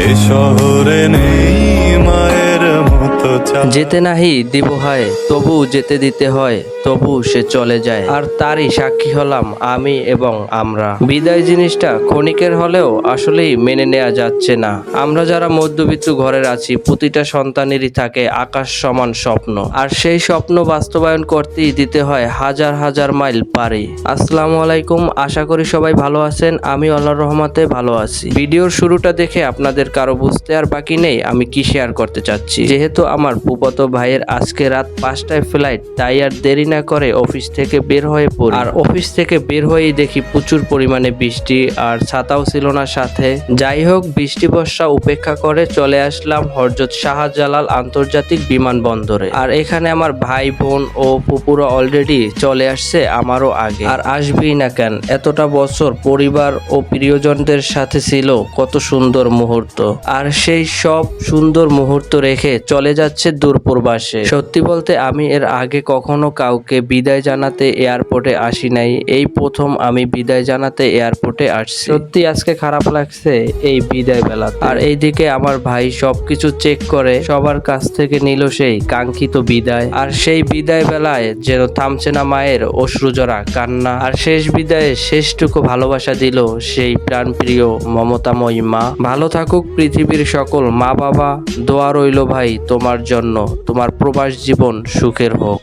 এ শহরে নেই মায়ের মতো যেতে নাহি দিব হয়, তবু যেতে দিতে হয়, তবু সে চলে যায়। আর তারই সাক্ষী হলাম আমি এবং আমরা। বিদায় জিনিসটা ক্ষণিকের হলেও আসলেই মেনে নেওয়া যাচ্ছে না। আমরা যারা মধ্যবিত্ত ঘরের আছি, প্রতিটা সন্তানেরই থাকে আকাশ সমান স্বপ্ন, আর সেই স্বপ্ন বাস্তবায়ন করতেই দিতে হয় হাজার হাজার মাইল পাড়ি। আসসালামু আলাইকুম, আশা করি সবাই ভালো আছেন। আমি আল্লাহর রহমতে ভালো আছি। ভিডিওর শুরুটা দেখে আপনাদের কারো বুঝতে আর বাকি নেই আমি কি শেয়ার করতে চাচ্ছি। যেহেতু আমার ফুফাতো ভাইয়ের আজকে রাত 5টায় ফ্লাইট, তাই আর দেরি না করে অফিস থেকে বের হয়ে পড়ি। আর অফিস থেকে বের হয়েই দেখি প্রচুর পরিমাণে বৃষ্টি, আর ছাতাও ছিল না সাথে। যাই হোক, বৃষ্টি বর্ষা উপেক্ষা করে চলে আসলাম হযরত শাহজালাল আন্তর্জাতিক বিমানবন্দরে। আর এখানে আমার ভাই বোন ও ফুপুরা অলরেডি চলে আসছে আমারও আগে। আর আসবেই না কেন, এতটা বছর পরিবার ও প্রিয়জনদের সাথে ছিল কত সুন্দর মুহূর্ত, আর সেই সব সুন্দর মুহূর্ত রেখে চলে যাচ্ছে দূর প্রবাসে। সত্যি বলতে আমি এর আগে কখনো কাউকে বিদায় জানাতে এয়ারপোর্টে আসি নাই, এই প্রথম আমি বিদায় জানাতে এয়ারপোর্টে আসছি। সত্যি আজকে খারাপ লাগছে এই বিদায় বেলা। আর এইদিকে আমার ভাই সবকিছু চেক করে সবার কাছ থেকে নিল সেই কাঙ্ক্ষিত বিদায়। আর সেই বিদায় বেলায় যেন থামছে না মায়ের অশ্রুজরা কান্না। আর শেষ বিদায়ে শেষটুকু ভালোবাসা দিল সেই প্রাণপ্রিয় মমতাময়ী মা। ভালো থাকুক পৃথিবীর সকল মা বাবা, দোয়া রইল ভাই তোমার জন্য, তোমার প্রবাস জীবন সুখের হোক।